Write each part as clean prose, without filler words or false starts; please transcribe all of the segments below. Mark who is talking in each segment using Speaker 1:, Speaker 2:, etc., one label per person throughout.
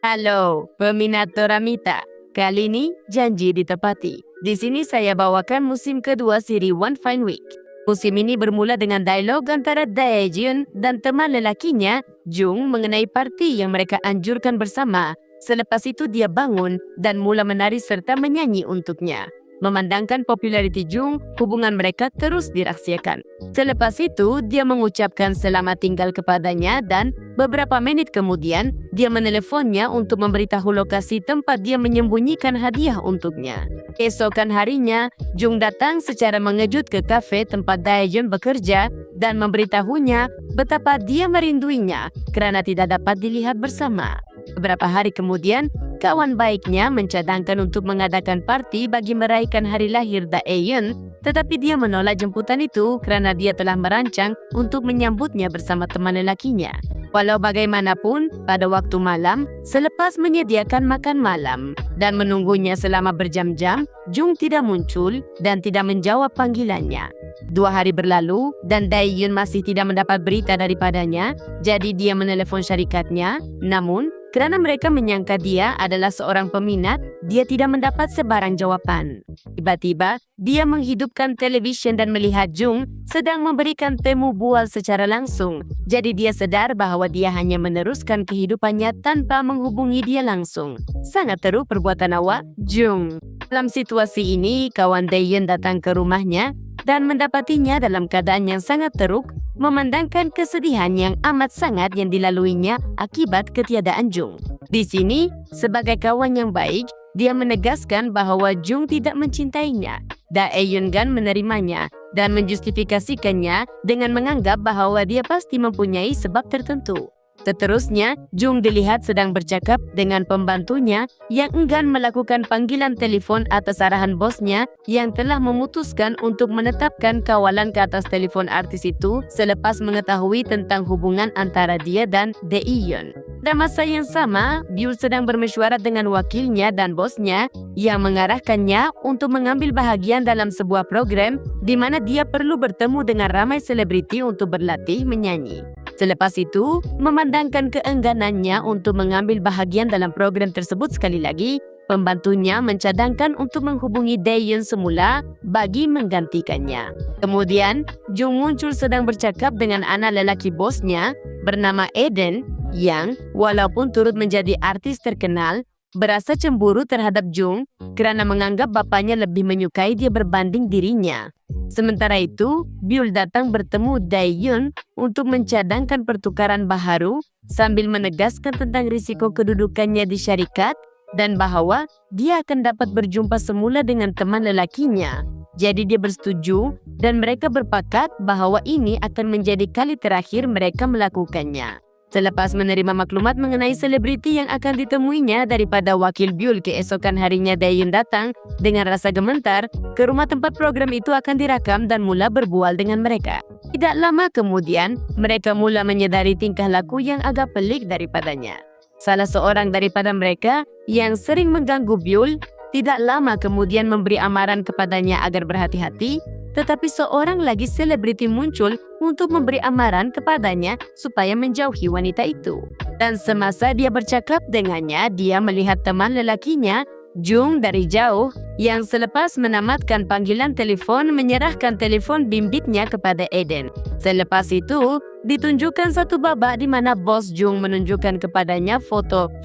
Speaker 1: Halo, peminat Toramita. Kali ini janji ditepati. Di sini saya bawakan musim kedua siri One Fine Week. Musim ini bermula dengan dialog antara Daejun dan teman lelakinya, Jung, mengenai parti yang mereka anjurkan bersama. Selepas itu dia bangun dan mula menari serta menyanyi untuknya. Memandangkan populariti Jung, hubungan mereka terus dirahsiakan. Selepas itu, dia mengucapkan selamat tinggal kepadanya dan beberapa menit kemudian, dia meneleponnya untuk memberitahu lokasi tempat dia menyembunyikan hadiah untuknya. Keesokan harinya, Jung datang secara mengejut ke kafe tempat Daejun bekerja dan memberitahunya betapa dia merinduinya kerana tidak dapat dilihat bersama. Beberapa hari kemudian, kawan baiknya mencadangkan untuk mengadakan parti bagi meraihkan hari lahir Daeyeon, tetapi dia menolak jemputan itu kerana dia telah merancang untuk menyambutnya bersama teman lelakinya. Walau bagaimanapun, pada waktu malam, selepas menyediakan makan malam dan menunggunya selama berjam-jam, Jung tidak muncul dan tidak menjawab panggilannya. 2 hari berlalu dan Daeyeon masih tidak mendapat berita daripadanya, jadi dia menelepon syarikatnya. Namun, kerana mereka menyangka dia adalah seorang peminat, dia tidak mendapat sebarang jawapan. Tiba-tiba, dia menghidupkan televisyen dan melihat Jung sedang memberikan temu bual secara langsung. Jadi dia sedar bahawa dia hanya meneruskan kehidupannya tanpa menghubungi dia langsung. Sangat teruk perbuatan awak, Jung. Dalam situasi ini, kawan Daeyeon datang ke rumahnya dan mendapatinya dalam keadaan yang sangat teruk, memandangkan kesedihan yang amat sangat yang dilaluinya akibat ketiadaan Jung. Di sini, sebagai kawan yang baik, dia menegaskan bahawa Jung tidak mencintainya. Daeyeon menerimanya dan menjustifikasikannya dengan menganggap bahawa dia pasti mempunyai sebab tertentu. Seterusnya, Jung dilihat sedang bercakap dengan pembantunya yang enggan melakukan panggilan telefon atas arahan bosnya yang telah memutuskan untuk menetapkan kawalan ke atas telefon artis itu selepas mengetahui tentang hubungan antara dia dan Daeyeon. Pada masa yang sama, Byul sedang bermesyuarat dengan wakilnya dan bosnya yang mengarahkannya untuk mengambil bahagian dalam sebuah program di mana dia perlu bertemu dengan ramai selebriti untuk berlatih menyanyi. Selepas itu, memandangkan keengganannya untuk mengambil bahagian dalam program tersebut sekali lagi, pembantunya mencadangkan untuk menghubungi Daeyeon semula bagi menggantikannya. Kemudian, Jung muncul sedang bercakap dengan anak lelaki bosnya bernama Eden yang, walaupun turut menjadi artis terkenal, berasa cemburu terhadap Jung kerana menganggap bapaknya lebih menyukai dia berbanding dirinya. Sementara itu, Byul datang bertemu Daeyeon untuk mencadangkan pertukaran baharu sambil menegaskan tentang risiko kedudukannya di syarikat dan bahawa dia akan dapat berjumpa semula dengan teman lelakinya. Jadi dia bersetuju dan mereka berpakat bahawa ini akan menjadi kali terakhir mereka melakukannya. Selepas menerima maklumat mengenai selebriti yang akan ditemuinya daripada wakil Byul, keesokan harinya Daeyeon datang dengan rasa gemetar ke rumah tempat program itu akan direkam dan mula berbual dengan mereka. Tidak lama kemudian, mereka mula menyadari tingkah laku yang agak pelik daripadanya. Salah seorang daripada mereka yang sering mengganggu Byul tidak lama kemudian memberi amaran kepadanya agar berhati-hati, tetapi seorang lagi selebriti muncul untuk memberi amaran kepadanya supaya menjauhi wanita itu. Dan semasa dia bercakap dengannya, dia melihat teman lelakinya, Jung, dari jauh, yang selepas menamatkan panggilan telefon menyerahkan telefon bimbitnya kepada Eden. Selepas itu, ditunjukkan satu babak di mana bos Jung menunjukkan kepadanya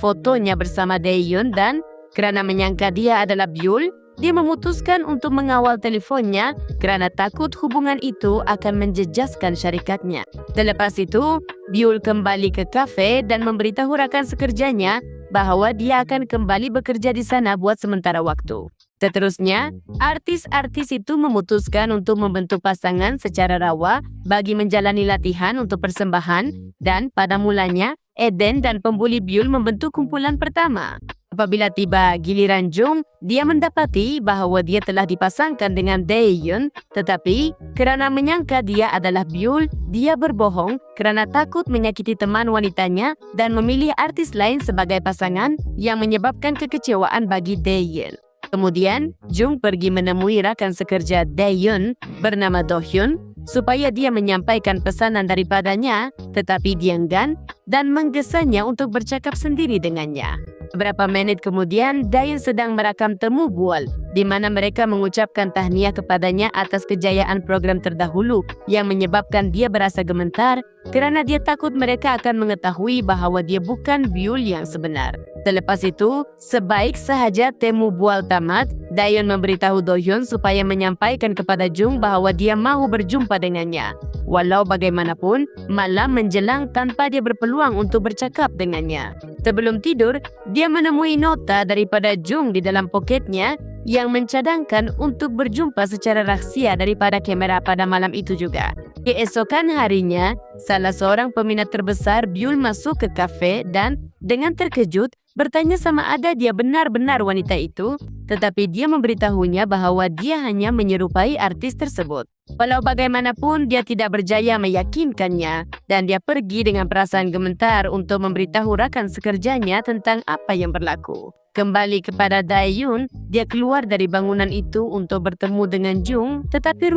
Speaker 1: fotonya bersama Daeyeon dan kerana menyangka dia adalah Byul, dia memutuskan untuk mengawal teleponnya kerana takut hubungan itu akan menjejaskan syarikatnya. Selepas itu, Byul kembali ke kafe dan memberitahu rakan sekerjanya bahawa dia akan kembali bekerja di sana buat sementara waktu. Seterusnya, artis-artis itu memutuskan untuk membentuk pasangan secara rawa bagi menjalani latihan untuk persembahan dan pada mulanya, Eden dan pembuli Byul membentuk kumpulan pertama. Apabila tiba giliran Jung, dia mendapati bahawa dia telah dipasangkan dengan Daeyeon, tetapi kerana menyangka dia adalah Byul, dia berbohong kerana takut menyakiti teman wanitanya dan memilih artis lain sebagai pasangan yang menyebabkan kekecewaan bagi Daeyeon. Kemudian, Jung pergi menemui rakan sekerja Daeyeon bernama Do-hyun supaya dia menyampaikan pesanan daripadanya, tetapi dia enggan dan menggesanya untuk bercakap sendiri dengannya. Beberapa menit kemudian, Dayan sedang merakam temu Bual, di mana mereka mengucapkan tahniah kepadanya atas kejayaan program terdahulu yang menyebabkan dia berasa gemetar kerana dia takut mereka akan mengetahui bahawa dia bukan Byul yang sebenar. Selepas itu, sebaik sahaja temu Bual tamat, Dayan memberitahu Do-hyun supaya menyampaikan kepada Jung bahawa dia mahu berjumpa dengannya. Walau bagaimanapun, malam menjelang tanpa dia berpeluang untuk bercakap dengannya. Sebelum tidur, dia menemui nota daripada Jung di dalam poketnya yang mencadangkan untuk berjumpa secara rahsia daripada kamera pada malam itu juga. Keesokan harinya, salah seorang peminat terbesar Byul masuk ke kafe dan dengan terkejut bertanya sama ada dia benar-benar wanita itu, tetapi dia memberitahunya bahawa dia hanya menyerupai artis tersebut. Walau bagaimanapun, dia tidak berjaya meyakinkannya dan dia pergi dengan perasaan gemetar untuk memberitahu rakan sekerjanya tentang apa yang berlaku. Kembali kepada Daehyun, dia keluar dari bangunan itu untuk bertemu dengan Jung, tetapi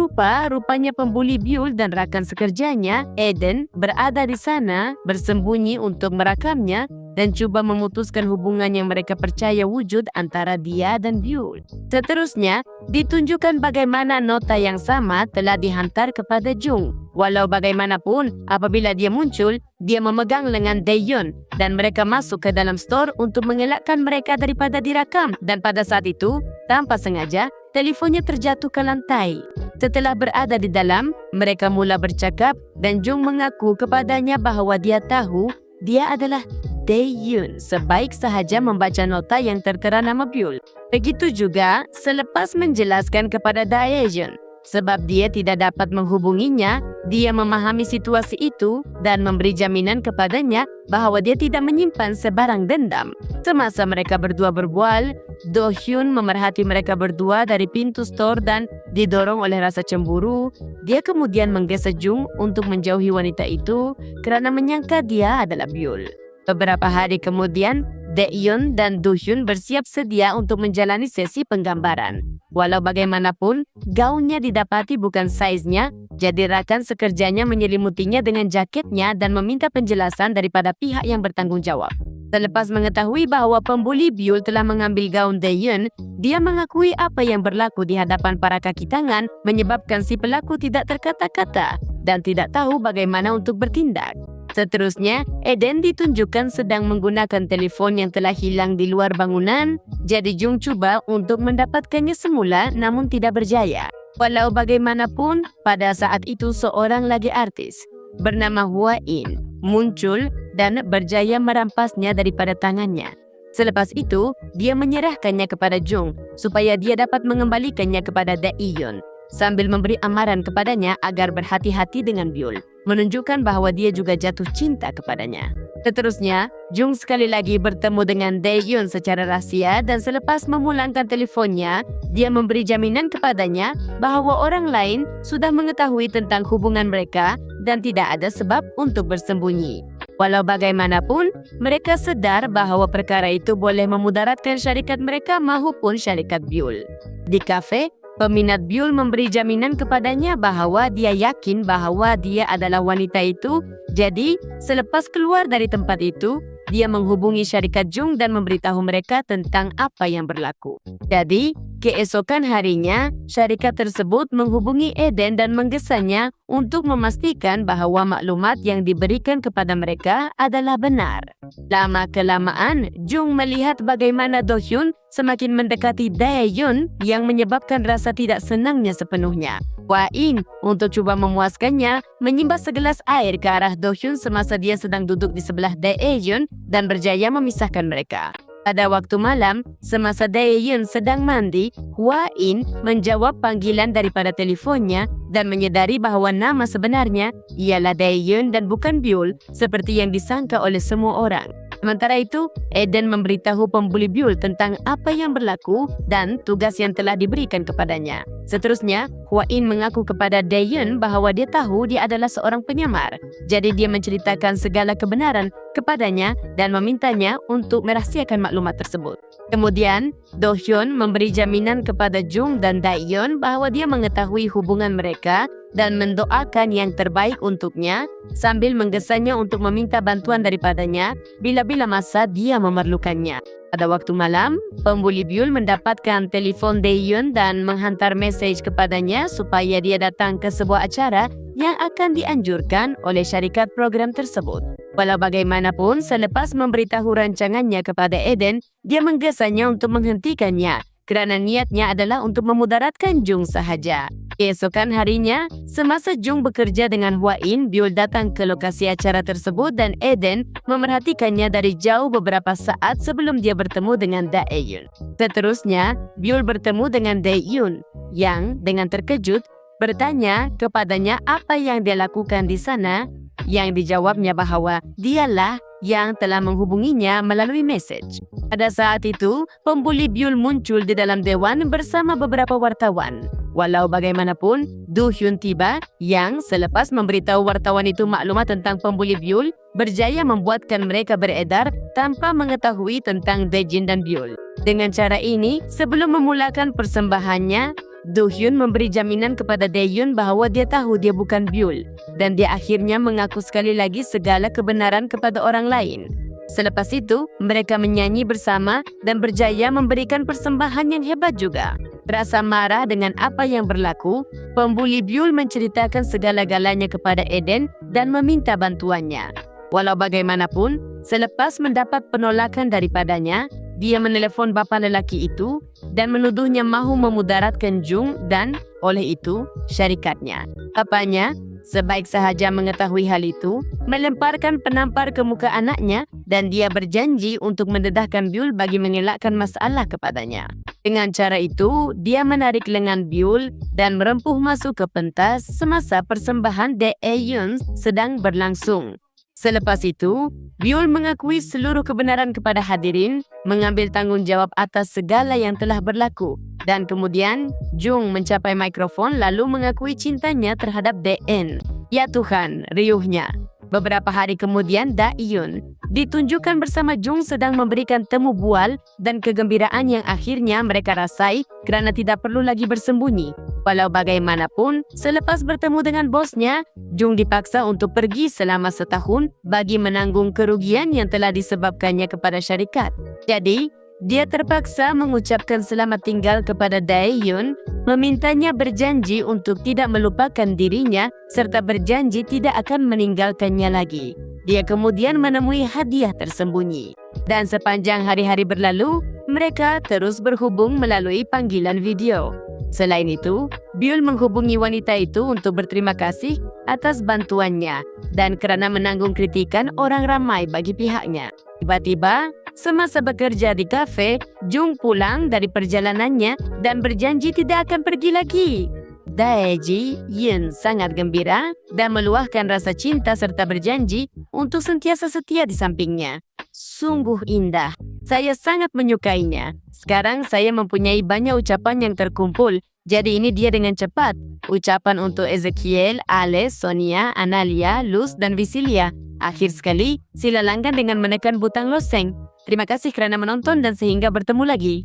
Speaker 1: rupanya pembuli Byul dan rakan sekerjanya, Eden, berada di sana bersembunyi untuk merakamnya dan cuba memutuskan hubungan yang mereka percaya wujud antara dia dan Byul. Seterusnya, ditunjukkan bagaimana nota yang sama telah dihantar kepada Jung. Walau bagaimanapun, apabila dia muncul, dia memegang lengan Daehyun dan mereka masuk ke dalam store untuk mengelakkan mereka daripada dirakam, dan pada saat itu, tanpa sengaja, telefonnya terjatuh ke lantai. Setelah berada di dalam, mereka mula bercakap dan Jung mengaku kepadanya bahawa dia tahu dia adalah Daehyun sebaik sahaja membaca nota yang tertera nama Byul. Begitu juga selepas menjelaskan kepada Daehyun sebab dia tidak dapat menghubunginya, dia memahami situasi itu dan memberi jaminan kepadanya bahawa dia tidak menyimpan sebarang dendam. Semasa mereka berdua berbual, Do-hyun memerhati mereka berdua dari pintu store dan didorong oleh rasa cemburu, dia kemudian menggesa Jung untuk menjauhi wanita itu kerana menyangka dia adalah Byul. Beberapa hari kemudian, Daehyun dan Do-hyun bersiap sedia untuk menjalani sesi penggambaran. Walau bagaimanapun, gaunnya didapati bukan saiznya, jadi rakan sekerjanya menyelimutinya dengan jaketnya dan meminta penjelasan daripada pihak yang bertanggung jawab. Selepas mengetahui bahawa pembuli Byul telah mengambil gaun Daehyun, dia mengakui apa yang berlaku di hadapan para kaki tangan menyebabkan si pelaku tidak terkata-kata dan tidak tahu bagaimana untuk bertindak. Seterusnya, Eden ditunjukkan sedang menggunakan telefon yang telah hilang di luar bangunan, jadi Jung cuba untuk mendapatkannya semula namun tidak berjaya. Walau bagaimanapun, pada saat itu seorang lagi artis bernama Hwa In muncul dan berjaya merampasnya daripada tangannya. Selepas itu, dia menyerahkannya kepada Jung supaya dia dapat mengembalikannya kepada Daehyun sambil memberi amaran kepadanya agar berhati-hati dengan Byul, menunjukkan bahawa dia juga jatuh cinta kepadanya. Seterusnya, Jung sekali lagi bertemu dengan Daehyun secara rahsia dan selepas memulangkan telefonnya, dia memberi jaminan kepadanya bahawa orang lain sudah mengetahui tentang hubungan mereka dan tidak ada sebab untuk bersembunyi. Walau bagaimanapun, mereka sedar bahawa perkara itu boleh memudaratkan syarikat mereka maupun syarikat Byul. Di kafe, peminat Byul memberi jaminan kepadanya bahawa dia yakin bahawa dia adalah wanita itu. Jadi, selepas keluar dari tempat itu, dia menghubungi syarikat Jung dan memberitahu mereka tentang apa yang berlaku. Jadi, keesokan harinya, syarikat tersebut menghubungi Eden dan menggesanya untuk memastikan bahawa maklumat yang diberikan kepada mereka adalah benar. Lama-kelamaan, Jung melihat bagaimana Do-hyun semakin mendekati Daehyun yang menyebabkan rasa tidak senangnya sepenuhnya. Hwa In, untuk cuba memuaskannya, menyimbas segelas air ke arah Do-hyun semasa dia sedang duduk di sebelah Daehyun dan berjaya memisahkan mereka. Pada waktu malam, semasa Daehyun sedang mandi, Hwa In menjawab panggilan daripada telefonnya dan menyedari bahawa nama sebenarnya ialah Daehyun dan bukan Byul seperti yang disangka oleh semua orang. Sementara itu, Eden memberitahu pembuli Byul tentang apa yang berlaku dan tugas yang telah diberikan kepadanya. Seterusnya, Hwa In mengaku kepada Daehyun bahawa dia tahu dia adalah seorang penyamar. Jadi dia menceritakan segala kebenaran kepadanya dan memintanya untuk merahsiakan maklumat tersebut. Kemudian, Do-hyun memberi jaminan kepada Jung dan Daehyun bahawa dia mengetahui hubungan mereka dan mendoakan yang terbaik untuknya sambil menggesanya untuk meminta bantuan daripadanya bila-bila masa dia memerlukannya. Pada waktu malam, pembuli Byul mendapatkan telefon Daehyun dan menghantar mesej kepadanya supaya dia datang ke sebuah acara yang akan dianjurkan oleh syarikat program tersebut. Walau bagaimanapun, selepas memberitahu rancangannya kepada Eden, dia menggesanya untuk menghentikannya kerana niatnya adalah untuk memudaratkan Jung sahaja. Keesokan harinya, semasa Jung bekerja dengan Hwa In, Byul datang ke lokasi acara tersebut dan Eden memerhatikannya dari jauh beberapa saat sebelum dia bertemu dengan Daehyun. Seterusnya, Byul bertemu dengan Daehyun yang dengan terkejut bertanya kepadanya apa yang dia lakukan di sana, yang dijawabnya bahawa dialah yang telah menghubunginya melalui mesej. Pada saat itu, pembuli Byul muncul di dalam dewan bersama beberapa wartawan. Walau bagaimanapun, Do Hyun tiba yang selepas memberitahu wartawan itu maklumat tentang pembuli Byul, berjaya membuatkan mereka beredar tanpa mengetahui tentang Daejin dan Byul. Dengan cara ini, sebelum memulakan persembahannya, Do Hyun memberi jaminan kepada Daehyun bahawa dia tahu dia bukan Byul dan dia akhirnya mengaku sekali lagi segala kebenaran kepada orang lain. Selepas itu, mereka menyanyi bersama dan berjaya memberikan persembahan yang hebat juga. Rasa marah dengan apa yang berlaku, pembuli Byul menceritakan segala-galanya kepada Eden dan meminta bantuannya. Walau bagaimanapun, selepas mendapat penolakan daripadanya, dia menelpon bapa lelaki itu dan menuduhnya mahu memudaratkan Jung dan, oleh itu, syarikatnya. Bapanya, sebaik sahaja mengetahui hal itu, melemparkan penampar ke muka anaknya dan dia berjanji untuk mendedahkan Byul bagi mengelakkan masalah kepadanya. Dengan cara itu, dia menarik lengan Byul dan merempuh masuk ke pentas semasa persembahan Daehyun sedang berlangsung. Selepas itu, Byul mengakui seluruh kebenaran kepada hadirin, mengambil tanggungjawab atas segala yang telah berlaku. Dan kemudian, Jung mencapai mikrofon lalu mengakui cintanya terhadap Daen. Ya Tuhan, riuhnya. Beberapa hari kemudian, Daehyun ditunjukkan bersama Jung sedang memberikan temu bual dan kegembiraan yang akhirnya mereka rasai kerana tidak perlu lagi bersembunyi. Walau bagaimanapun, selepas bertemu dengan bosnya, Jung dipaksa untuk pergi selama setahun bagi menanggung kerugian yang telah disebabkannya kepada syarikat. Jadi, dia terpaksa mengucapkan selamat tinggal kepada Daehyun, memintanya berjanji untuk tidak melupakan dirinya serta berjanji tidak akan meninggalkannya lagi. Dia kemudian menemui hadiah tersembunyi. Dan sepanjang hari-hari berlalu, mereka terus berhubung melalui panggilan video. Selain itu, Byul menghubungi wanita itu untuk berterima kasih atas bantuannya dan kerana menanggung kritikan orang ramai bagi pihaknya. Tiba-tiba, semasa bekerja di kafe, Jung pulang dari perjalanannya dan berjanji tidak akan pergi lagi. Daehyun sangat gembira dan meluahkan rasa cinta serta berjanji untuk sentiasa setia di sampingnya. Sungguh indah. Saya sangat menyukainya. Sekarang saya mempunyai banyak ucapan yang terkumpul. Jadi ini dia dengan cepat. Ucapan untuk Ezekiel, Ale, Sonia, Analia, Luz dan Visilia. Akhir sekali, sila langgan dengan menekan butang loseng. Terima kasih kerana menonton dan sehingga bertemu lagi.